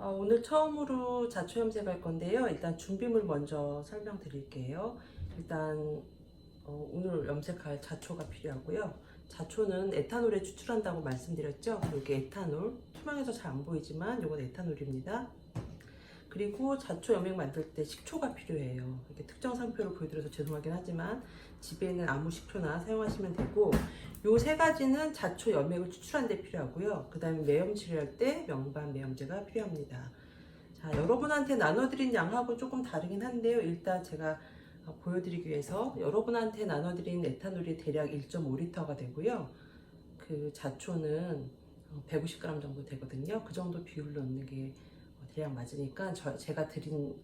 오늘 처음으로 자초 염색할 건데요. 일단 준비물 먼저 설명드릴게요. 일단 오늘 염색할 자초가 필요하고요. 자초는 에탄올에 추출한다고 말씀드렸죠. 이게 에탄올, 투명해서 잘 안 보이지만 이건 에탄올입니다. 그리고 자초 염색 만들 때 식초가 필요해요. 이렇게 특정 상표로 보여드려서 죄송하긴 하지만 집에 있는 아무 식초나 사용하시면 되고, 요 세 가지는 자초 염액을 추출하는 데 필요하고요. 그 다음에 매염 치료할 때 명반 매염제가 필요합니다. 자, 여러분한테 나눠드린 양하고 조금 다르긴 한데요. 일단 제가 보여드리기 위해서 여러분한테 나눠드린 에탄올이 대략 1.5리터가 되고요. 그 자초는 150g 정도 되거든요. 그 정도 비율로 넣는 게 대략 맞으니까 제가 드린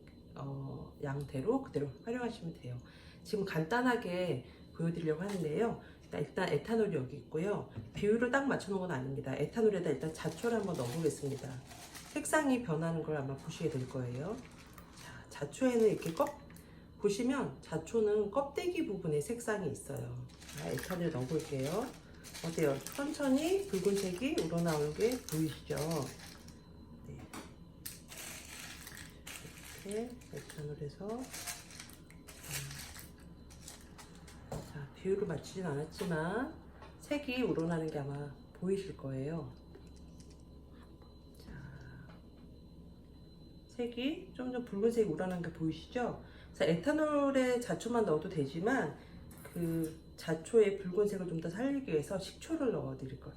양대로 그대로 활용하시면 돼요. 지금 간단하게 보여드리려고 하는데요. 일단 에탄올이 여기 있고요. 비율을 딱 맞춰놓은 건 아닙니다. 에탄올에다 일단 자초를 한번 넣어보겠습니다. 색상이 변하는 걸 아마 보시게 될 거예요. 자, 자초에는 이렇게 보시면 자초는 껍데기 부분에 색상이 있어요. 자, 에탄올 넣어볼게요. 어때요? 천천히 붉은색이 우러나오는 게 보이시죠? 네. 이렇게 에탄올에서 자, 비율을 맞추진 않았지만 색이 우러나는 게 아마 보이실 거예요. 자, 색이 좀 붉은색이 우러나는 게 보이시죠? 자, 에탄올에 자초만 넣어도 되지만 그 자초의 붉은색을 좀 더 살리기 위해서 식초를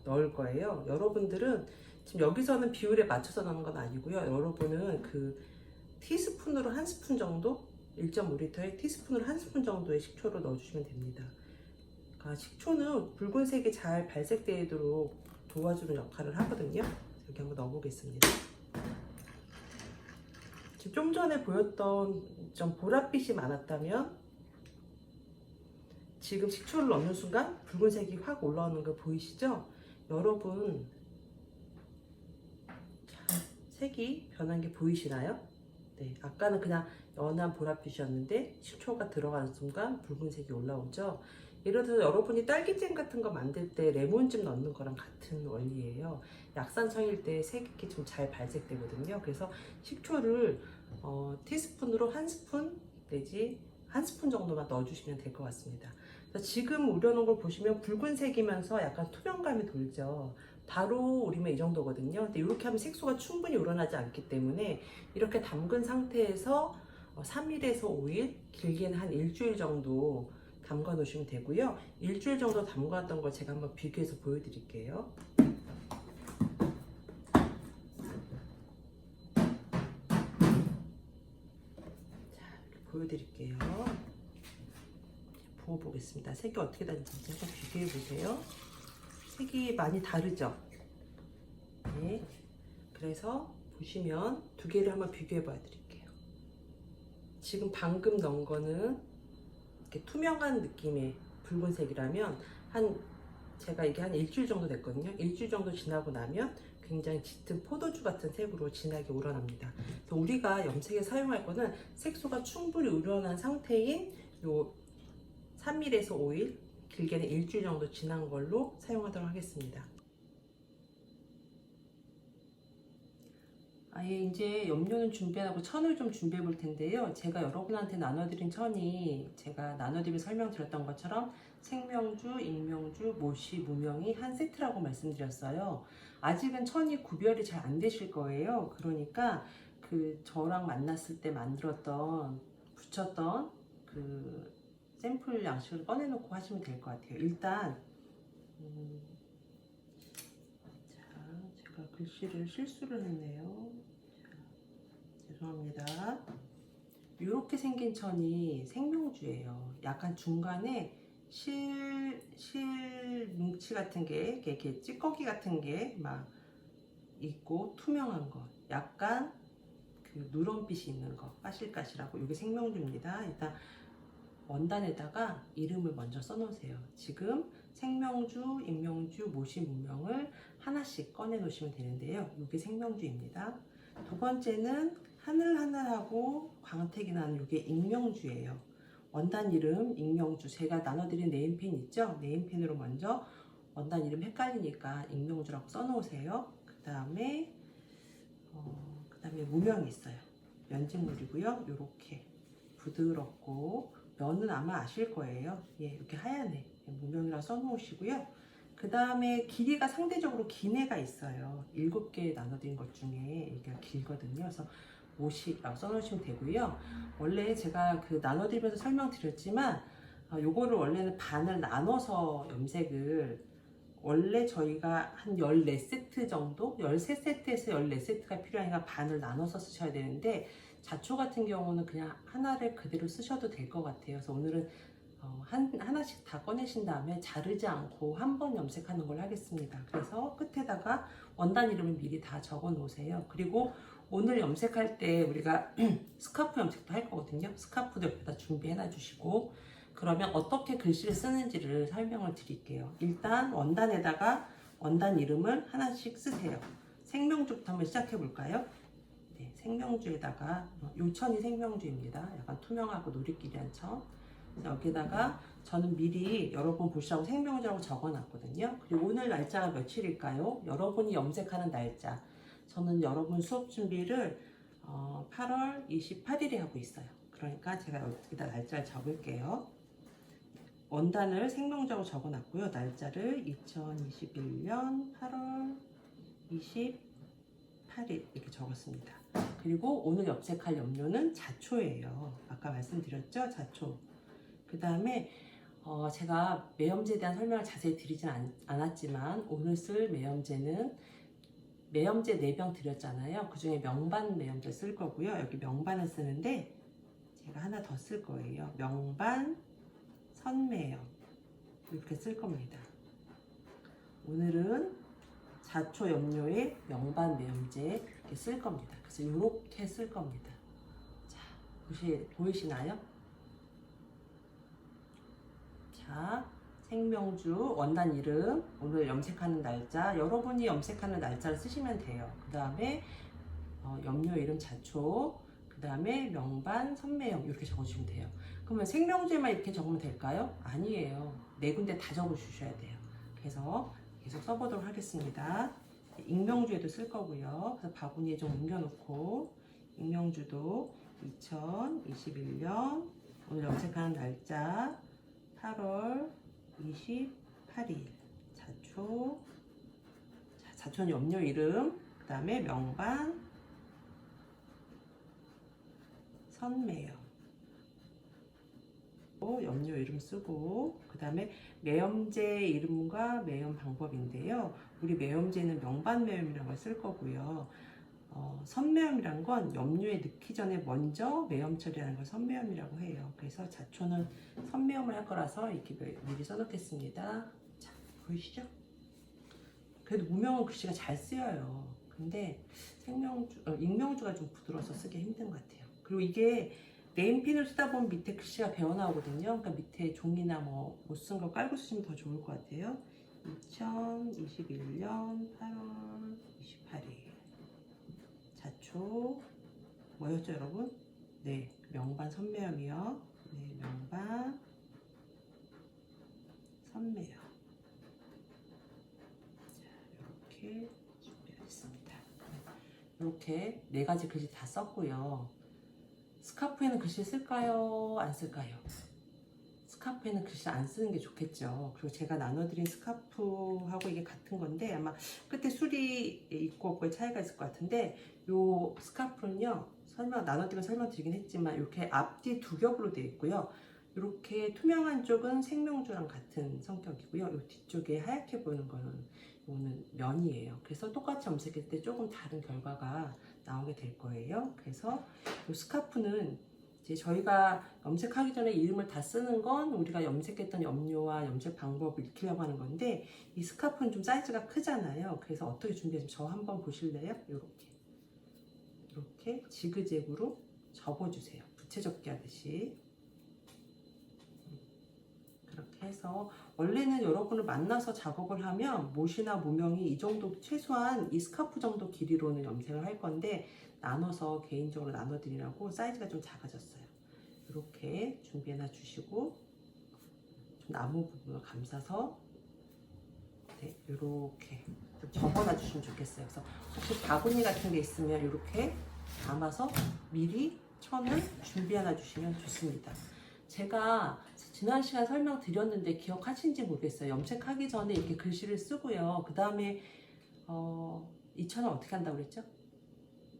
넣을 거예요. 여러분들은 지금 여기서는 비율에 맞춰서 넣는 건 아니고요. 여러분은 그 티스푼으로 한 스푼 정도, 1.5리터에 티스푼으로 한 스푼 정도의 식초를 넣어주시면 됩니다. 그러니까 식초는 붉은색이 잘 발색되도록 도와주는 역할을 하거든요. 여기 한번 넣어보겠습니다. 지금 좀 전에 보였던 좀 보랏빛이 많았다면 지금 식초를 넣는 순간 붉은색이 확 올라오는 거 보이시죠? 여러분, 자, 색이 변한 게 보이시나요? 네, 아까는 그냥 연한 보랏빛이었는데 식초가 들어가는 순간 붉은색이 올라오죠. 예를 들어서 여러분이 딸기잼 같은 거 만들 때 레몬즙 넣는 거랑 같은 원리예요. 약산성일 때 색이 좀 잘 발색되거든요. 그래서 식초를 티스푼으로 한 스푼 내지 한 스푼 정도만 넣어주시면 될 것 같습니다. 지금 우려놓은 걸 보시면 붉은색이면서 약간 투명감이 돌죠. 바로 우리면 이 정도거든요. 근데 이렇게 하면 색소가 충분히 우러나지 않기 때문에 이렇게 담근 상태에서 3일에서 5일, 길게는 한 일주일 정도 담가 놓으시면 되고요. 일주일 정도 담가놨던 걸 제가 한번 비교해서 보여드릴게요. 자, 이렇게 보여드릴게요. 부어보겠습니다. 색이 어떻게 다른지 한번 비교해 보세요. 색이 많이 다르죠? 네. 그래서 보시면 두 개를 한번 비교해 봐 드릴게요. 지금 방금 넣은 거는 이렇게 투명한 느낌의 붉은색이라면 제가 이게 한 일주일 정도 됐거든요. 일주일 정도 지나고 나면 굉장히 짙은 포도주 같은 색으로 진하게 우러납니다. 그래서 우리가 염색에 사용할 거는 색소가 충분히 우러난 상태인 요 3일에서 5일, 길게는 일주일 정도 지난 걸로 사용하도록 하겠습니다. 아예 이제 염료는 준비하고 천을 좀 준비해 볼 텐데요. 제가 여러분한테 나눠드린 천이 제가 나눠드리며 설명드렸던 것처럼 생명주, 익명주, 모시, 무명이 한 세트라고 말씀드렸어요. 아직은 천이 구별이 잘 안 되실 거예요. 그러니까 그 저랑 만났을 때 붙였던 그 샘플 양식을 꺼내놓고 하시면 될 것 같아요. 일단 자, 제가 글씨를 실수를 했네요. 자, 죄송합니다. 이렇게 생긴 천이 생명주예요. 약간 중간에 실 뭉치 같은 게 이렇게 찌꺼기 같은 게 막 있고 투명한 것, 약간 그 누런빛이 있는 거, 까실까실하고 이게 생명주입니다. 일단 원단에다가 이름을 먼저 써놓으세요. 지금 생명주, 익명주, 모시, 무명을 하나씩 꺼내 놓으시면 되는데요. 이게 생명주입니다. 두 번째는 하늘하늘하고 광택이 나는 이게 익명주예요. 원단 이름 익명주, 제가 나눠드린 네임펜 있죠? 네임펜으로 먼저 원단 이름 헷갈리니까 익명주라고 써놓으세요. 그 다음에 예, 무명이 있어요. 면직물이고요. 이렇게 부드럽고 면은 아마 아실 거예요. 예, 이렇게 하얀 애 무명이라 써놓으시고요. 그 다음에 길이가 상대적으로 긴 애가 있어요. 7개 나눠드린 것 중에 이게 길거든요. 그래서 50 써놓으시면 되고요. 원래 제가 그 나눠드리면서 설명드렸지만 요거를 원래는 반을 나눠서 염색을 원래 저희가 한 14세트 정도, 13세트에서 14세트가 필요하니까 반을 나눠서 쓰셔야 되는데 자초 같은 경우는 그냥 하나를 그대로 쓰셔도 될 것 같아요. 그래서 오늘은 하나씩 다 꺼내신 다음에 자르지 않고 한 번 염색하는 걸 하겠습니다. 그래서 끝에다가 원단 이름을 미리 다 적어 놓으세요. 그리고 오늘 염색할 때 우리가 스카프 염색도 할 거거든요. 스카프도 옆에다 준비해 놔주시고, 그러면 어떻게 글씨를 쓰는지를 설명을 드릴게요. 일단 원단에다가 원단 이름을 하나씩 쓰세요. 생명주부터 한번 시작해 볼까요? 네, 생명주에다가 요천이 생명주입니다. 약간 투명하고 노리끼리한 천. 여기다가 저는 미리 여러분 보시라고 생명주라고 적어놨거든요. 그리고 오늘 날짜가 며칠일까요? 여러분이 염색하는 날짜. 저는 여러분 수업 준비를 8월 28일에 하고 있어요. 그러니까 제가 여기다 날짜를 적을게요. 원단을 생명주라고 적어놨고요. 날짜를 2021년 8월 28일 이렇게 적었습니다. 그리고 오늘 염색할 염료는 자초예요. 아까 말씀드렸죠? 자초. 그 다음에 제가 매염제에 대한 설명을 자세히 드리진 않았지만 오늘 쓸 매염제는 매염제 4병 드렸잖아요. 그 중에 명반 매염제 쓸 거고요. 여기 명반을 쓰는데 제가 하나 더 쓸 거예요. 명반 선매염 이렇게 쓸 겁니다. 오늘은 자초 염료에 명반 매염제 이렇게 쓸 겁니다. 그래서 이렇게 쓸 겁니다. 자, 보이시나요? 자, 생명주, 원단 이름, 오늘 염색하는 날짜, 여러분이 염색하는 날짜를 쓰시면 돼요. 그 다음에 염료 이름 자초, 그 다음에 명반, 선매염 이렇게 적어주시면 돼요. 그러면 생명주에만 이렇게 적으면 될까요? 아니에요. 4군데 다 적어주셔야 돼요. 그래서 계속 써보도록 하겠습니다. 익명주에도 쓸 거고요. 그래서 바구니에 좀 옮겨놓고 익명주도 2021년 오늘 염색하는 날짜 8월 28일 자초. 자, 자초는 염료 이름, 그 다음에 명반, 선매염 염료 이름 쓰고, 그 다음에 매염제 이름과 매염 방법인데요. 우리 매염제는 명반 매염이라는 걸 쓸 거고요. 선매염이란 건 염료에 넣기 전에 먼저 매염 처리하는 걸 선매염이라고 해요. 그래서 자초는 선매염을 할 거라서 이렇게 미리 써놓겠습니다. 자, 보이시죠? 그래도 무명은 글씨가 잘 쓰여요. 근데 익명주가 좀 부드러워서 쓰기 힘든 것 같아요. 그리고 이게 네임펜을 쓰다 보면 밑에 글씨가 배어 나오거든요. 그러니까 밑에 종이나 못 쓴 거 깔고 쓰시면 더 좋을 것 같아요. 2021년 8월 28일 자초 뭐였죠, 여러분? 네, 명반 선매염이요. 네, 명반 선매염. 자, 이렇게 준비하겠습니다. 이렇게 4가지 글씨 다 썼고요. 스카프에는 글씨 쓸까요? 안 쓸까요? 스카프에는 글씨 안 쓰는 게 좋겠죠. 그리고 제가 나눠드린 스카프하고 이게 같은 건데 아마 끝에 술이 있고 없고의 차이가 있을 것 같은데, 요 스카프는요, 나눠드리면 설명드리긴 했지만 이렇게 앞뒤 2겹으로 되어 있고요. 이렇게 투명한 쪽은 생명주랑 같은 성격이고요. 이 뒤쪽에 하얗게 보이는 거는 이거는 면이에요. 그래서 똑같이 염색할 때 조금 다른 결과가 나오게 될 거예요. 그래서 이 스카프는 이제 저희가 염색하기 전에 이름을 다 쓰는 건 우리가 염색했던 염료와 염색 방법을 익히려고 하는 건데, 이 스카프는 좀 사이즈가 크잖아요. 그래서 어떻게 준비했으면 저 한번 보실래요? 이렇게 지그재그로 접어주세요. 부채 접기 하듯이. 그렇게 해서 원래는 여러분을 만나서 작업을 하면 못이나 무명이 이 정도, 최소한 이 스카프 정도 길이로는 염색을 할 건데 나눠서 개인적으로 나눠드리라고 사이즈가 좀 작아졌어요. 이렇게 준비해놔 주시고 좀 나무 부분을 감싸서 네, 이렇게 좀 접어놔 주시면 좋겠어요. 그래서 혹시 바구니 같은 게 있으면 이렇게 담아서 미리 천을 준비해 놔 주시면 좋습니다. 제가 지난 시간 설명드렸는데 기억하신지 모르겠어요. 염색하기 전에 이렇게 글씨를 쓰고요. 그 다음에 이 천을 어떻게 한다고 그랬죠?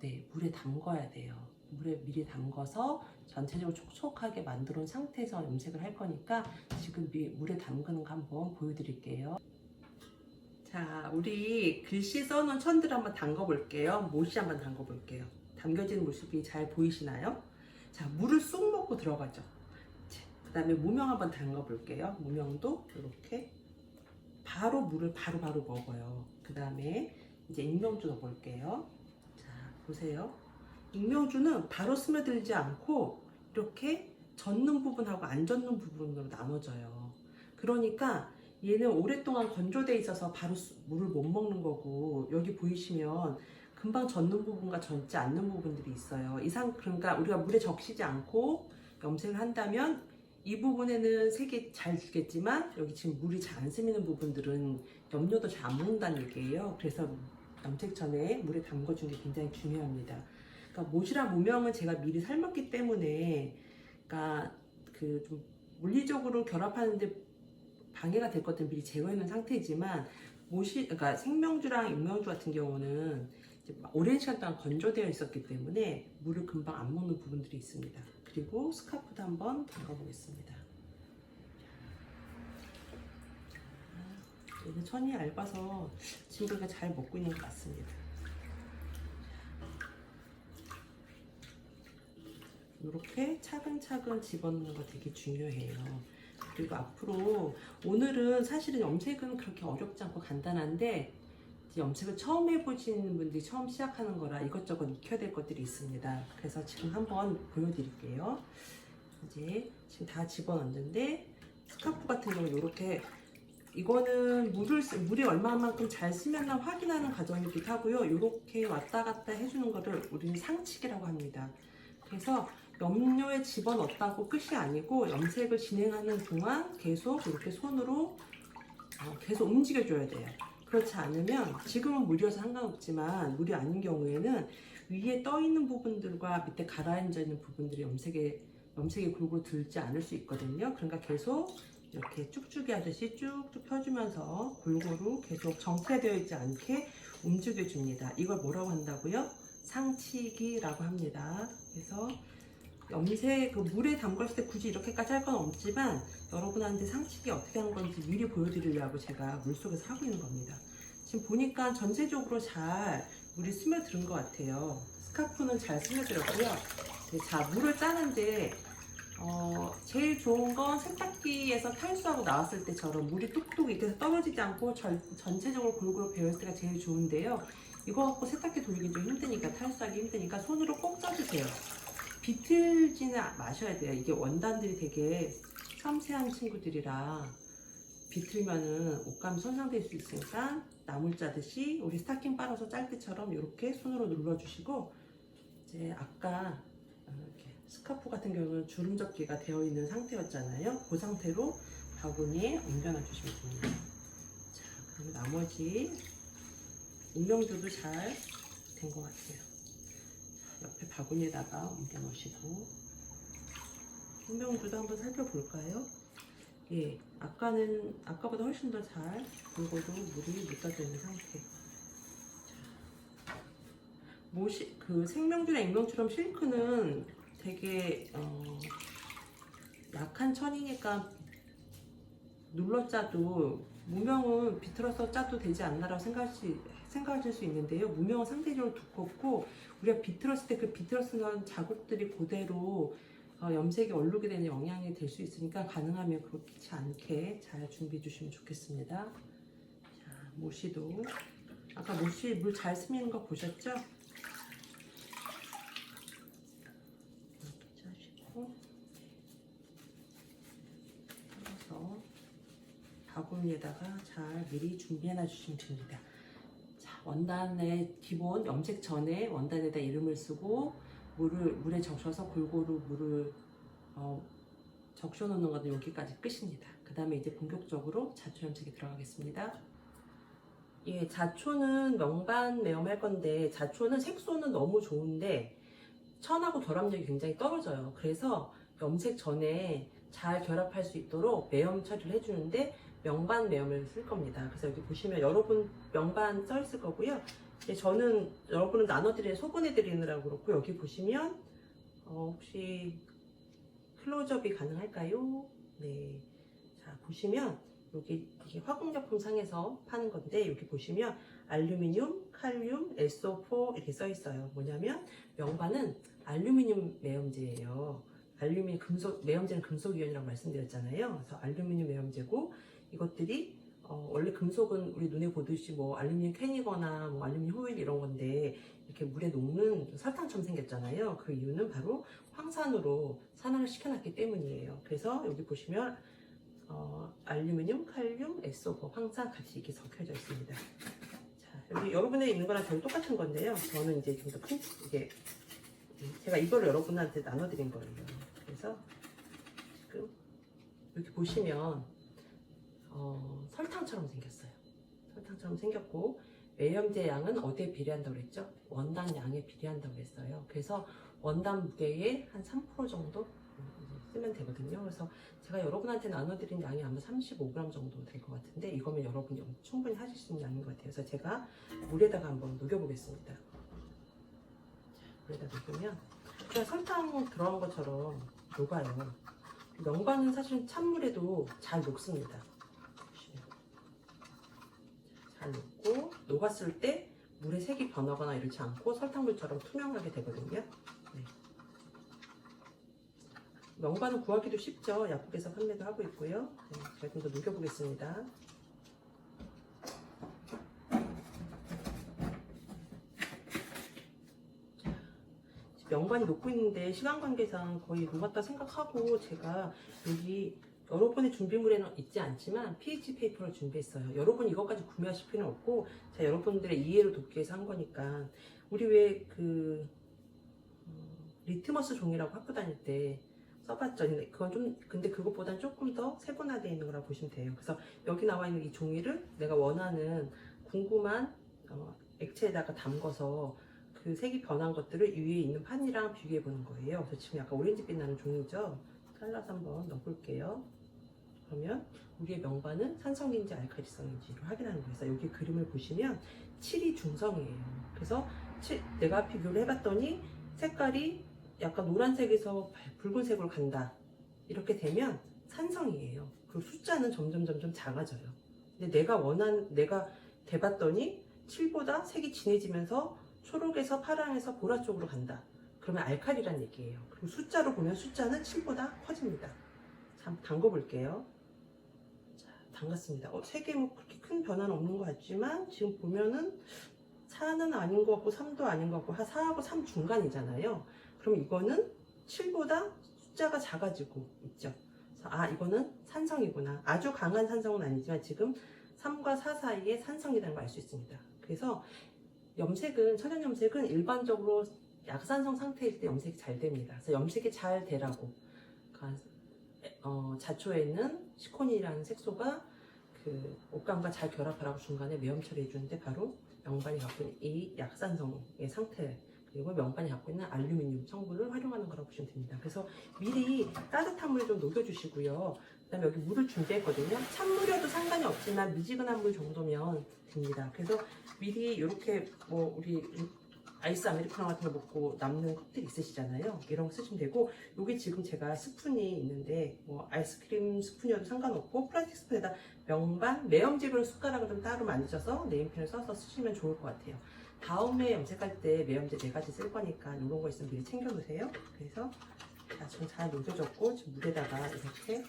네, 물에 담궈야 돼요. 물에 미리 담궈서 전체적으로 촉촉하게 만들어 놓은 상태에서 염색을 할 거니까 지금 물에 담그는 거 한번 보여드릴게요. 자, 우리 글씨 써놓은 천들 한번 담궈 볼게요. 못이 한번 담궈 볼게요. 담겨지는 모습이 잘 보이시나요? 자, 물을 쑥 먹고 들어가죠. 그 다음에 무명 한번 담궈 볼게요. 무명도 이렇게 바로 물을 바로 먹어요. 그 다음에 이제 익명주 넣어 볼게요. 자, 보세요. 익명주는 바로 스며들지 않고 이렇게 젖는 부분하고 안 젖는 부분으로 나눠져요. 그러니까 얘는 오랫동안 건조돼 있어서 바로 물을 못 먹는 거고, 여기 보이시면 금방 젖는 부분과 젖지 않는 부분들이 있어요. 그러니까 우리가 물에 적시지 않고 염색을 한다면 이 부분에는 색이 잘 지겠지만 여기 지금 물이 잘 안 스미는 부분들은 염료도 잘 안 먹는다는 얘기예요. 그래서 염색 전에 물에 담궈주는 게 굉장히 중요합니다. 그러니까 못이랑 무명은 제가 미리 삶았기 때문에, 그러니까 그 좀 물리적으로 결합하는데 방해가 될 것들은 미리 제거해 놓은 상태지만, 그러니까 생명주랑 익명주 같은 경우는 이제 오랜 시간 동안 건조되어 있었기 때문에 물을 금방 안 먹는 부분들이 있습니다. 그리고 스카프도 한번 담가 보겠습니다. 얘는 천이 얇아서 지금 잘 먹고 있는 것 같습니다. 이렇게 차근차근 집어넣는 거 되게 중요해요. 그리고 앞으로, 오늘은 사실은 염색은 그렇게 어렵지 않고 간단한데, 염색을 처음 해보시는 분들이 처음 시작하는 거라 이것저것 익혀야 될 것들이 있습니다. 그래서 지금 한번 보여드릴게요. 이제 지금 다 집어넣는데, 스카프 같은 경우는 이렇게, 이거는 물이 얼마만큼 잘 스면나 확인하는 과정이기도 하고요. 이렇게 왔다 갔다 해주는 거를 우리는 상치기라고 합니다. 그래서 염료에 집어넣었다고 끝이 아니고, 염색을 진행하는 동안 계속 이렇게 손으로 계속 움직여줘야 돼요. 그렇지 않으면, 지금은 물이어서 상관없지만 물이 아닌 경우에는 위에 떠 있는 부분들과 밑에 가라앉아 있는 부분들이 염색이 골고루 들지 않을 수 있거든요. 그러니까 계속 이렇게 쭉쭉이 하듯이 쭉쭉 펴주면서 골고루 계속 정체되어 있지 않게 움직여줍니다. 이걸 뭐라고 한다고요? 상치기라고 합니다. 그래서 염색 물에 담갔을 때 굳이 이렇게까지 할 건 없지만, 여러분한테 상치기 어떻게 하는 건지 미리 보여드리려고 제가 물속에서 하고 있는 겁니다. 지금 보니까 전체적으로 잘 물이 스며드는 것 같아요. 스카프는 잘 스며들었고요. 자, 물을 짜는데 제일 좋은 건 세탁기에서 탈수하고 나왔을 때처럼 물이 뚝뚝 이렇게 떨어지지 않고 전체적으로 골고루 배올 때가 제일 좋은데요. 이거 갖고 세탁기 돌리기 좀 힘드니까, 탈수하기 힘드니까 손으로 꼭 짜주세요. 비틀지는 마셔야 돼요. 이게 원단들이 되게 섬세한 친구들이라 비틀면은 옷감이 손상될 수 있으니까, 나물 짜듯이 우리 스타킹 빨아서 짤 때처럼 이렇게 손으로 눌러주시고, 이제 아까 이렇게 스카프 같은 경우는 주름 접기가 되어 있는 상태였잖아요. 그 상태로 바구니에 옮겨놔 주시면 됩니다. 자, 그리고 나머지 익명주도 잘 된 것 같아요. 옆에 바구니에다가 옮겨 놓으시고, 생명주도 한번 살펴볼까요? 예, 아까보다 훨씬 더 잘 골고루 물이 묻어져 있는 상태. 그 생명주나 익명주처럼 실크는 되게 약한 천이니까 눌러 짜도, 무명은 비틀어서 짜도 되지 않나라고 생각하실 수 있는데요. 무명은 상대적으로 두껍고, 우리가 비틀었을 때 그 비틀어쓰는 자국들이 그대로 염색이 얼룩이 되는 영향이 될 수 있으니까, 가능하면 그렇지 않게 잘 준비해 주시면 좋겠습니다. 자, 모시도 아까 모시 물 잘 스미는 거 보셨죠? 이렇게 짜시고 썰어서 바구니에다가 잘 미리 준비해 놔 주시면 됩니다. 자, 원단의 기본, 염색 전에 원단에다 이름을 쓰고 물에 적셔서 골고루 물을 적셔 놓는 것은 여기까지 끝입니다. 그 다음에 이제 본격적으로 자초 염색에 들어가겠습니다. 예, 자초는 명반 매염할 건데 자초는 색소는 너무 좋은데 천하고 결합력이 굉장히 떨어져요. 그래서 염색 전에 잘 결합할 수 있도록 매염 처리를 해주는데 명반 매염을 쓸 겁니다. 그래서 여기 보시면 여러분 명반 써 있을 거고요. 저는 여러분은 나눠드리는 소분해드리느라고 그렇고 여기 보시면 혹시 클로즈업이 가능할까요? 네. 자, 보시면 여기 이게 화공약품 상에서 파는 건데 여기 보시면 알루미늄, 칼륨, SO4 이렇게 써 있어요. 뭐냐면 명반은 알루미늄 매염제예요. 알루미늄 금속 매염제는 금속이온이라고 말씀드렸잖아요. 그래서 알루미늄 매염제고 이것들이 원래 금속은 우리 눈에 보듯이 뭐 알루미늄 캔이거나 뭐 알루미늄 호일 이런 건데 이렇게 물에 녹는 설탕처럼 생겼잖아요. 그 이유는 바로 황산으로 산화를 시켜놨기 때문이에요. 그래서 여기 보시면 알루미늄, 칼륨, SO4, 황산 같이 이렇게 섞여져 있습니다. 자, 여기 여러분에 있는 거랑 거의 똑같은 건데요. 저는 이제 좀 더 큰, 이게 제가 이거를 여러분한테 나눠드린 거예요. 그래서 지금 이렇게 보시면 설탕처럼 생겼어요. 설탕처럼 생겼고 매염제 양은 어디에 비례한다고 그랬죠? 원단 양에 비례한다고 했어요. 그래서 원단 무게의 한 3% 정도 쓰면 되거든요. 그래서 제가 여러분한테 나눠드린 양이 아마 35g 정도 될 것 같은데 이거면 여러분이 충분히 하실 수 있는 양인 것 같아요. 그래서 제가 물에다가 한번 녹여보겠습니다. 자, 물에다 녹으면 그냥 설탕 들어간 것처럼 녹아요. 명반은 사실 찬물에도 잘 녹습니다. 잘 녹고 녹았을 때 물의 색이 변하거나 이러지 않고 설탕물처럼 투명하게 되거든요. 네. 명반은 구하기도 쉽죠. 약국에서 판매도 하고 있고요. 네, 제가 좀 더 녹여보겠습니다. 명반이 녹고 있는데 시간 관계상 거의 녹았다 생각하고 제가 여기 여러분의 준비물에는 있지 않지만 pH 페이퍼를 준비했어요. 여러분 이것까지 구매하실 필요는 없고 제가 여러분들의 이해를 돕기 위해서 한 거니까 우리 왜 그 리트머스 종이라고 학교 다닐 때 써봤죠. 근데 그건 좀 근데 그것보다는 조금 더 세분화되어 있는 거라고 보시면 돼요. 그래서 여기 나와 있는 이 종이를 내가 원하는 궁금한 액체에다가 담궈서 그 색이 변한 것들을 위에 있는 판이랑 비교해 보는 거예요. 그래서 지금 약간 오렌지빛 나는 종이죠. 잘라서 한번 넣어볼게요. 그러면 우리의 명반은 산성인지 알칼리성인지를 확인하는 거예요. 그래서 여기 그림을 보시면 7이 중성이에요. 그래서 내가 비교를 해봤더니 색깔이 약간 노란색에서 붉은색으로 간다. 이렇게 되면 산성이에요. 그리고 숫자는 점점 작아져요. 근데 내가 대봤더니 7보다 색이 진해지면서 초록에서 파랑에서 보라 쪽으로 간다. 그러면 알칼리란 얘기예요. 그리고 숫자로 보면 숫자는 7보다 커집니다. 참 담궈 볼게요. 자, 담갔습니다. 색에 뭐 그렇게 큰 변화는 없는 것 같지만 지금 보면은 4는 아닌 것 같고 3도 아닌 것 같고 4하고 3 중간이잖아요. 그럼 이거는 7보다 숫자가 작아지고 있죠. 그래서 이거는 산성이구나. 아주 강한 산성은 아니지만 지금 3과 4 사이에 산성이라는 걸 알 수 있습니다. 그래서 천연 염색은 일반적으로 약산성 상태일 때 염색이 잘 됩니다. 그래서 염색이 잘 되라고 자초에 있는 시코닌이라는 색소가 그 옷감과 잘 결합하라고 중간에 매염 처리해 주는데 바로 명반이 갖고 있는 이 약산성의 상태 그리고 명반이 갖고 있는 알루미늄 성분을 활용하는 거라고 보시면 됩니다. 그래서 미리 따뜻한 물에 좀 녹여주시고요. 그 다음에 여기 물을 준비했거든요. 찬물이어도 상관이 없지만 미지근한 물 정도면 됩니다. 그래서 미리 이렇게 뭐 우리 아이스 아메리카노 같은 거 먹고 남는 컵들 있으시잖아요. 이런 거 쓰시면 되고 여기 지금 제가 스푼이 있는데 뭐 아이스크림 스푼이어도 상관없고 플라스틱 스푼에다 명반 매염제별 숟가락을 좀 따로 만드셔서 네임펜을 써서 쓰시면 좋을 것 같아요. 다음에 염색할 때 매염제 4가지 쓸 거니까 이런 거 있으면 미리 챙겨 놓으세요. 그래서 지금 잘 녹여졌고 지금 물에다가 이렇게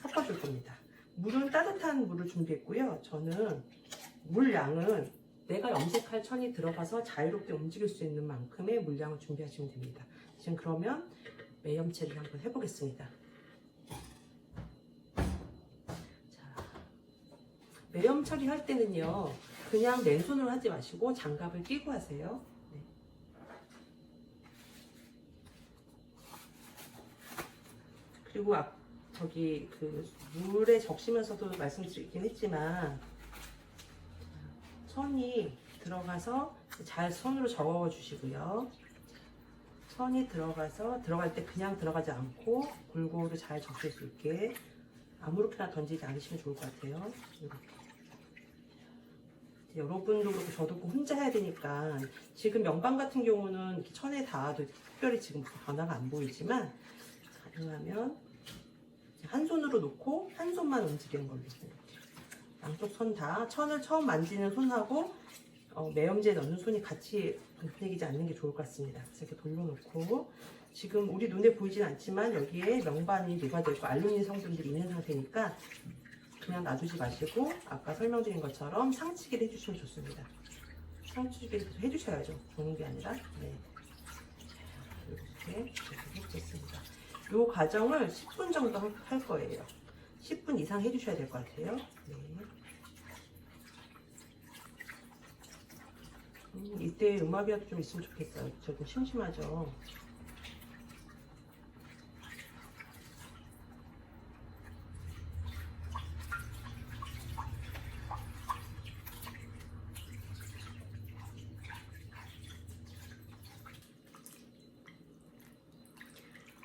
섞어줄 겁니다. 물은 따뜻한 물을 준비했고요. 저는 물 양은 내가 염색할 천이 들어가서 자유롭게 움직일 수 있는 만큼의 물량을 준비하시면 됩니다. 지금 그러면 매염 처리를 한번 해보겠습니다. 자, 매염 처리할 때는요, 그냥 맨손으로 하지 마시고 장갑을 끼고 하세요. 네. 그리고 저기 그 물에 적시면서도 말씀드리긴 했지만 선이 들어가서 잘 손으로 저어 주시고요. 선이 들어갈 때 그냥 들어가지 않고 골고루 잘 적실 수 있게 아무렇게나 던지지 않으시면 좋을 것 같아요. 이렇게. 여러분도 그렇고 저도 그렇고 혼자 해야 되니까 지금 명반 같은 경우는 이렇게 천에 닿아도 특별히 지금 변화가 안 보이지만 가능하면 한 손으로 놓고 한 손만 움직이는 걸로 이렇게. 양쪽 손 다 천을 처음 만지는 손하고 매염제 넣는 손이 같이 움직이지 않는 게 좋을 것 같습니다. 그래서 이렇게 돌려놓고 지금 우리 눈에 보이진 않지만 여기에 명반이 녹아져 있고 알루미늄 성분들이 있는 상태니까 그냥 놔두지 마시고 아까 설명드린 것처럼 상치기를 해주시면 좋습니다. 상치기를 해주셔야죠. 보는 게 아니라. 네. 이렇게 해주겠습니다. 이 과정을 10분 정도 할 거예요. 10분 이상 해주셔야 될 것 같아요. 네. 이때 음악이라도 좀 있으면 좋겠어요. 조금 심심하죠.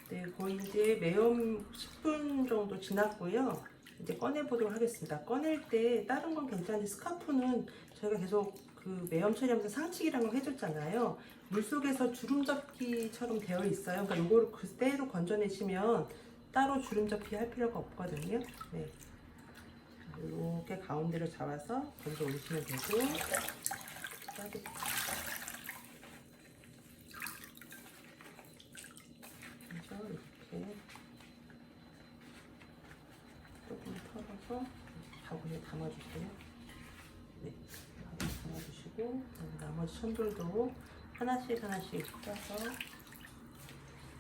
네, 거의 이제 매염 10분 정도 지났고요. 이제 꺼내보도록 하겠습니다. 꺼낼 때 다른 건 괜찮은데 스카프는 저희가 계속 그 매염 처리하면서 상치기라는 걸 해줬잖아요. 물속에서 주름접기처럼 되어 있어요. 그러니까 이거를 그대로 건져내시면 따로 주름접기 할 필요가 없거든요. 네. 이렇게 가운데를 잡아서 건져 올리시면 되고 이렇게 조금 털어서 바구니에 담아주세요. 네, 담아주시고 나머지 천들도 하나씩 떠서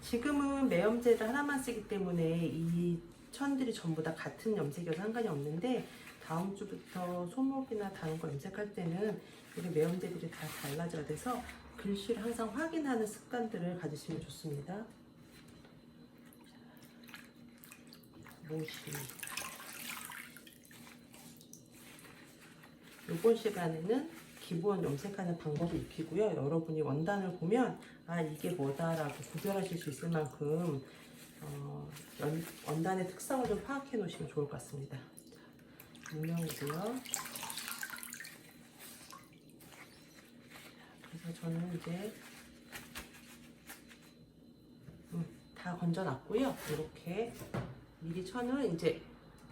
지금은 매염제를 하나만 쓰기 때문에 이 천들이 전부 다 같은 염색이어서 상관이 없는데 다음 주부터 손목이나 다른 거 염색할 때는 이런 매염제들이 다 달라져야 돼서 글씨를 항상 확인하는 습관들을 가지시면 좋습니다. 모시 이번 시간에는 기본 염색하는 방법을 익히고요. 여러분이 원단을 보면 아 이게 뭐다라고 구별하실 수 있을 만큼 원단의 특성을 좀 파악해 놓으시면 좋을 것 같습니다. 문명이고요. 그래서 저는 이제 다 건져놨고요. 이렇게 미리 천은 이제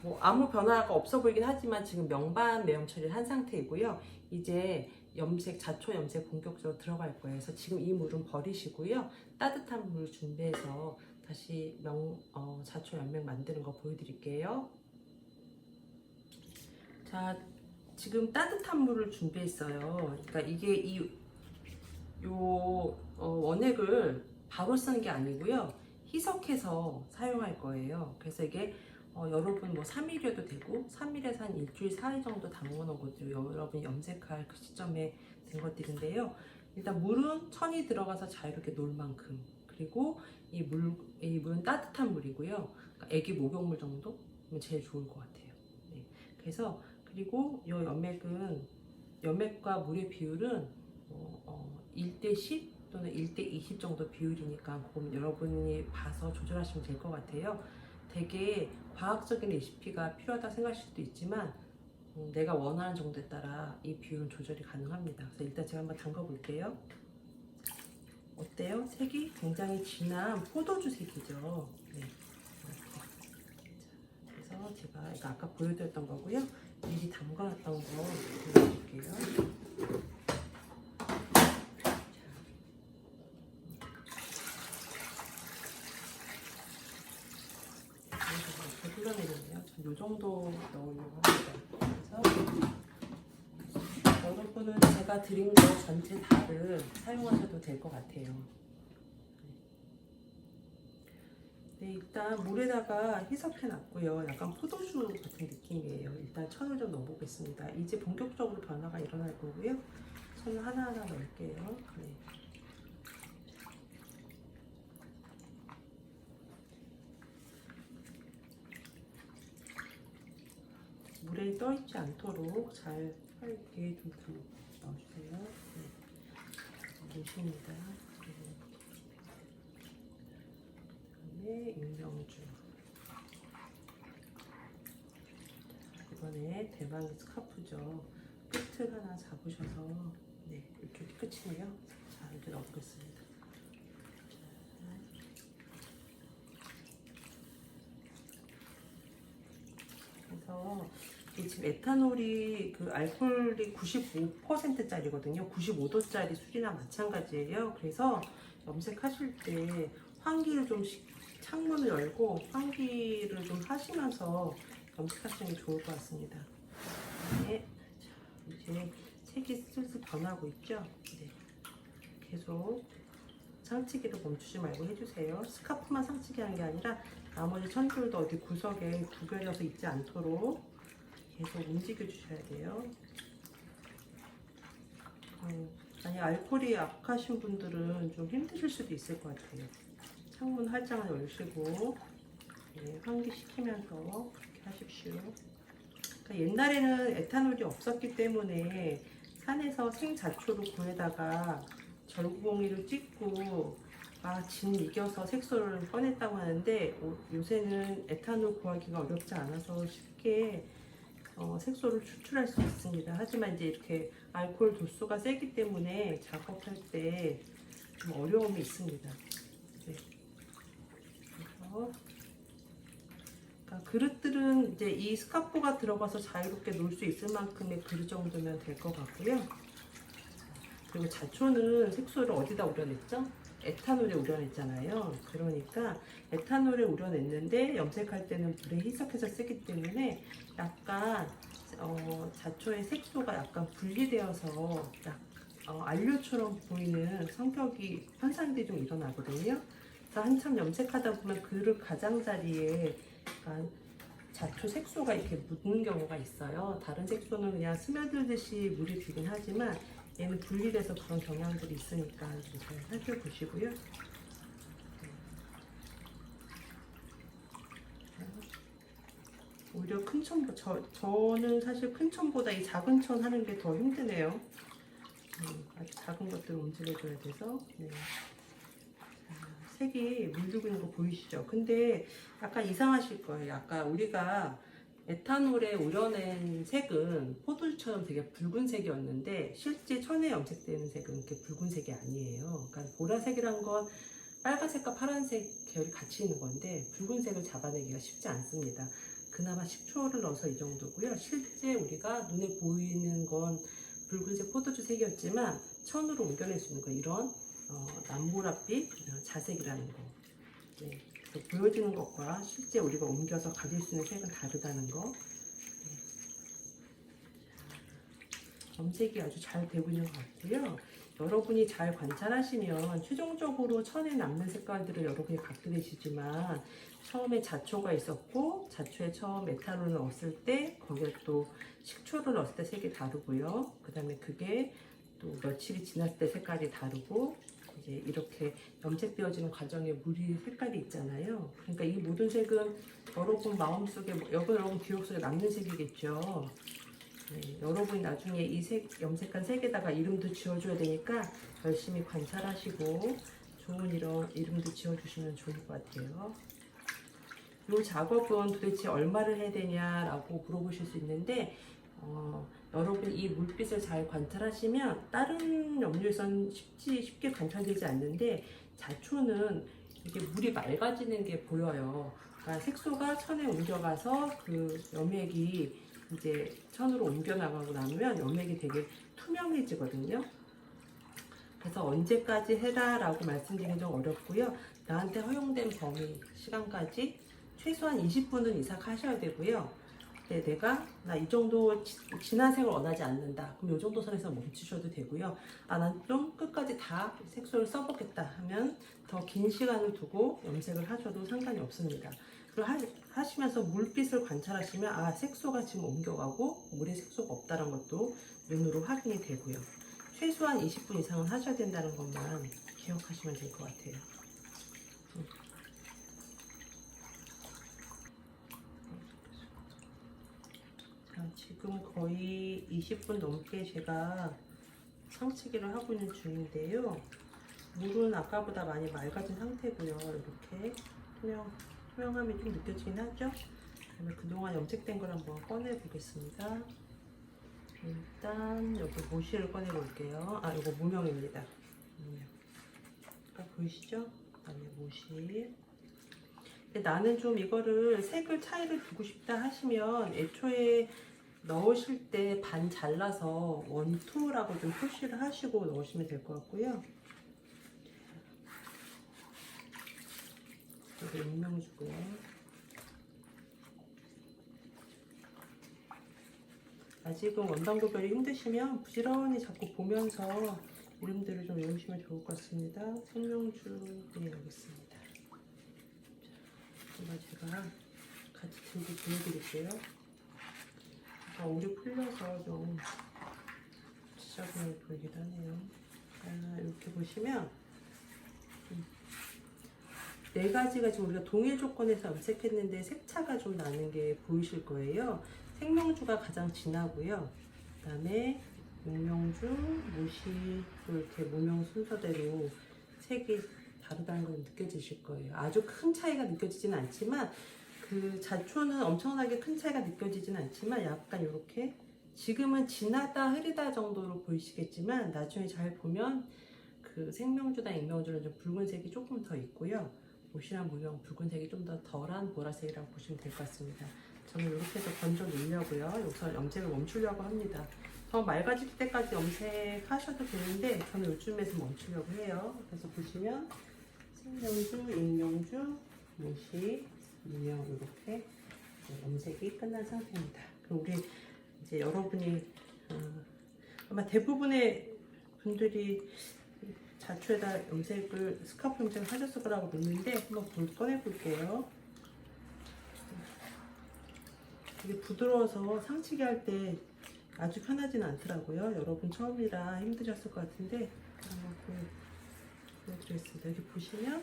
뭐 아무 변화가 없어 보이긴 하지만 지금 명반 매염 처리를 한 상태이고요. 이제 자초 염색 본격적으로 들어갈 거예요. 그래서 지금 이 물은 버리시고요. 따뜻한 물 준비해서 다시 자초 염색 만드는 거 보여드릴게요. 자, 지금 따뜻한 물을 준비했어요. 그러니까 이게 원액을 바로 쓰는 게 아니고요. 희석해서 사용할 거예요. 그래서 이게 여러분 뭐 3일여도 되고 3일에서 한 일주일 사이 정도 담궈 놓은 것도 여러분 염색할 그 시점에 된 것들인데요. 일단 물은 천이 들어가서 자유롭게 놀 만큼, 그리고 이 물은 따뜻한 물이고요. 그러니까 애기 목욕물 정도면 제일 좋을 것 같아요. 네. 그래서 그리고 이 염액과 물의 비율은 1대10 또는 1대20 정도 비율이니까 그건 여러분이 봐서 조절하시면 될 것 같아요. 되게 과학적인 레시피가 필요하다 생각하실 수도 있지만 내가 원하는 정도에 따라 이 비율은 조절이 가능합니다. 그래서 일단 제가 한번 담가 볼게요. 어때요? 색이 굉장히 진한 포도주 색이죠. 네. 그래서 제가 이거 아까 보여드렸던 거고요. 미리 담가놨던 거 보여드릴게요. 흘러내리네요. 전 이 정도 넣으려고 합니다. 그래서 여러분은 제가 드린 거 전체 다를 사용하셔도 될 것 같아요. 네, 일단 물에다가 희석해 놨고요. 약간 포도주 같은 느낌이에요. 일단 천을 좀 넣어보겠습니다. 이제 본격적으로 변화가 일어날 거고요. 천을 하나하나 넣을게요. 네. 물에 떠있지 않도록 잘 살게 좀 넣어주세요. 네. 무십니다. 그다음에 임명주. 이번에 대망의 스카프죠. 끝을 하나 잡으셔서 네, 이쪽이 끝이네요. 자, 이제 넣어보겠습니다. 그래서 이 지금 에탄올이 그 알코올이 95%짜리거든요. 95도짜리 술이나 마찬가지예요. 그래서 염색하실 때 환기를 좀 창문을 열고 환기를 좀 하시면서 염색하시는 게 좋을 것 같습니다. 네, 이제 색이 슬슬 변하고 있죠. 네, 계속 상치기를 멈추지 말고 해주세요. 스카프만 상치기 하는 게 아니라 나머지 천줄도 어디 구석에 구겨져서 있지 않도록 계속 움직여 주셔야 돼요. 아니 알코올이 약하신 분들은 좀 힘드실 수도 있을 것 같아요. 창문 활짝을 열시고 네, 환기시키면서 그렇게 하십시오. 그러니까 옛날에는 에탄올이 없었기 때문에 산에서 생자초로 구해다가 절구봉이를 찍고 진 이겨서 색소를 꺼냈다고 하는데 요새는 에탄올 구하기가 어렵지 않아서 쉽게 색소를 추출할 수 있습니다. 하지만 이제 이렇게 알코올 도수가 세기 때문에 작업할 때 좀 어려움이 있습니다. 네. 그래서 그릇들은 이제 이 스카프가 들어가서 자유롭게 놓을 수 있을 만큼의 그릇 정도면 될 것 같고요. 그리고 자초는 색소를 어디다 우려냈죠? 에탄올에 우려냈잖아요. 그러니까 에탄올에 우려냈는데 염색할 때는 불에 희석해서 쓰기 때문에 약간 자초의 색소가 약간 분리되어서 안료처럼 보이는 성격이 현상들이 좀 일어나거든요. 그래서 한참 염색하다 보면 그릇 가장자리에 약간 자초 색소가 이렇게 묻는 경우가 있어요. 다른 색소는 그냥 스며들듯이 물이 들긴 하지만 얘는 분리돼서 그런 경향들이 있으니까 잘 살펴보시고요. 오히려 큰 천보, 저는 사실 큰 천보다 이 작은 천 하는 게 더 힘드네요. 아주 작은 것들을 움직여줘야 돼서. 네. 색이 물들고 있는 거 보이시죠? 근데 약간 이상하실 거예요. 아까 우리가 에탄올에 우려낸 색은 포도주처럼 되게 붉은색이었는데 실제 천에 염색되는 색은 이렇게 붉은색이 아니에요. 그러니까 보라색이란 건 빨간색과 파란색 계열이 같이 있는 건데 붉은색을 잡아내기가 쉽지 않습니다. 그나마 식초를 넣어서 이 정도고요. 실제 우리가 눈에 보이는 건 붉은색 포도주 색이었지만 천으로 옮겨낼 수 있는 거 이런 남보랏빛 자색이라는 거. 네. 그래서 보여지는 것과 실제 우리가 옮겨서 가질 수 있는 색은 다르다는 거. 네. 염색이 아주 잘 되고 있는 것 같고요. 여러분이 잘 관찰하시면 최종적으로 천에 남는 색깔들을 여러분이 갖게 되시지만 처음에 자초가 있었고 자초에 처음 에탄올을 넣었을 때 거기에 또 식초를 넣었을 때 색이 다르고요. 그 다음에 그게 또 며칠이 지났을 때 색깔이 다르고 이제 이렇게 염색되어지는 과정에 물이 색깔이 있잖아요. 그러니까 이 모든 색은 여러분 마음속에 여러분 기억 속에 남는 색이겠죠. 네, 여러분이 나중에 이 염색한 색에다가 이름도 지어줘야 되니까 열심히 관찰하시고 좋은 이름도 지어주시면 좋을 것 같아요. 이 작업은 도대체 얼마를 해야 되냐라고 물어보실 수 있는데 여러분 이 물빛을 잘 관찰하시면 다른 염료에선 쉽게 관찰되지 않는데 자초는 이게 물이 맑아지는 게 보여요. 그러니까 색소가 천에 옮겨가서 그 염액이 이제 천으로 옮겨 나가고 나면 염액이 되게 투명해지거든요. 그래서 언제까지 해라 라고 말씀드리긴 좀 어렵고요. 나한테 허용된 범위 시간까지 최소한 20분은 이상 하셔야 되고요. 네, 내가 나 이 정도 진한 색을 원하지 않는다. 그럼 이 정도 선에서 멈추셔도 되고요. 난 좀 끝까지 다 색소를 써보겠다 하면 더 긴 시간을 두고 염색을 하셔도 상관이 없습니다. 그리고 하시면서 물빛을 관찰하시면 색소가 지금 옮겨가고 물에 색소가 없다는 것도 눈으로 확인이 되고요. 최소한 20분 이상은 하셔야 된다는 것만 기억하시면 될 것 같아요. 자, 지금 거의 20분 넘게 제가 상치기를 하고 있는 중인데요. 물은 아까보다 많이 맑아진 상태고요. 이렇게 투명함이 좀 느껴지긴 하죠. 그러면 그동안 염색된 걸 한번 꺼내 보겠습니다. 일단 여기 모시를 꺼내 볼게요. 아, 이거 무명입니다. 아까 보이시죠? 그다음에 모시. 근데 나는 좀 이거를 색을 차이를 두고 싶다 하시면 애초에 넣으실 때 반 잘라서 원투라고 좀 표시를 하시고 넣으시면 될 것 같고요. 여기 인명주고요. 아직은 원단 구별이 힘드시면 부지런히 자꾸 보면서 이름들을 좀 외우시면 좋을 것 같습니다. 생명주, 네, 여기 있습니다. 자, 제가 같이 들고 보여드릴게요. 오리 풀려서 좀 지저분해 보이기도 하네요. 이렇게 보시면 네 가지가 지금 우리가 동일 조건에서 염색했는데 색차가 좀 나는 게 보이실 거예요. 생명주가 가장 진하고요. 그 다음에 목명주, 모시, 이렇게 모명 순서대로 색이 다르다는 걸 느껴지실 거예요. 아주 큰 차이가 느껴지진 않지만 그 자초는 엄청나게 큰 차이가 느껴지진 않지만 약간 이렇게 지금은 진하다 흐리다 정도로 보이시겠지만 나중에 잘 보면 그 생명주나 익명주는 좀 붉은색이 조금 더 있고요. 모시랑 모명 붉은색이 좀 더 덜한 보라색이라고 보시면 될 것 같습니다. 저는 이렇게 해서 건져 놓으려고요. 여기서 염색을 멈추려고 합니다. 더 맑아질 때까지 염색하셔도 되는데 저는 요즘에서 멈추려고 해요. 그래서 보시면 생명주, 익명주, 모시, 모명 이렇게 염색이 끝난 상태입니다. 그럼 우리 이제 여러분이 아마 대부분의 분들이 자초에다 염색을 스카프 염색을 하셨을 거라고 믿는데 한번 꺼내 볼게요. 이게 부드러워서 상치기 할 때 아주 편하지는 않더라고요. 여러분 처음이라 힘드셨을 것 같은데 한번 보여드리겠습니다. 여기 보시면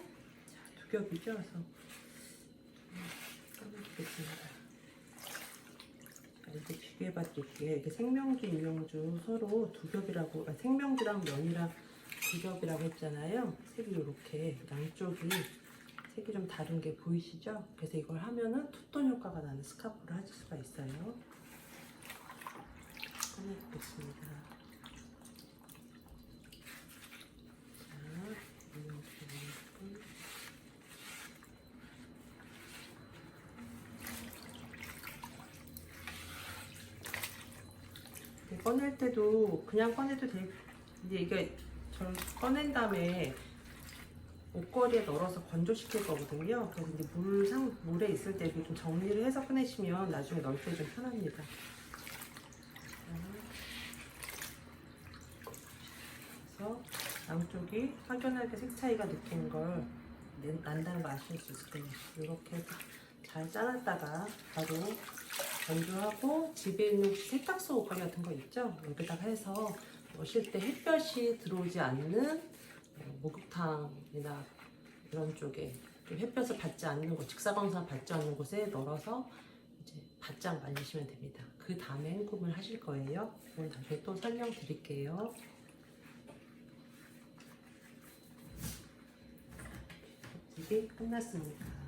두 겹이죠. 그래서 꺼내드리겠습니다. 이렇게 비교해 봐드릴게요. 이게 생명주, 익명주 서로 두 겹이라고, 생명주랑 면이랑 두 겹이라고 했잖아요. 색이 이렇게 양쪽이 색이 좀 다른 게 보이시죠? 그래서 이걸 하면은 투톤 효과가 나는 스카프를 하실 수가 있어요. 꺼내보겠습니다. 자, 꺼낼 때도 그냥 꺼내도 돼. 이제 이게 저는 꺼낸 다음에 옷걸이에 널어서 건조시킬 거거든요. 그래서 이제 물에 있을 때 좀 정리를 해서 꺼내시면 나중에 넣을 때 좀 편합니다. 그래서 양쪽이 확연하게 색 차이가 느끼는 걸 난다는 거 아실 수 있을 거예요. 이렇게 잘 잘랐다가 바로 건조하고 집에 있는 혹시 세탁소 옷걸이 같은 거 있죠? 여기다가 해서 넣으실 때 햇볕이 들어오지 않는 목욕탕이나 이런 쪽에 좀 햇볕을 받지 않는 곳, 직사광선 받지 않는 곳에 널어서 이제 바짝 말리시면 됩니다. 그 다음에 헹굼을 하실 거예요. 그건 나중에 또 설명드릴게요. 이게 끝났습니다.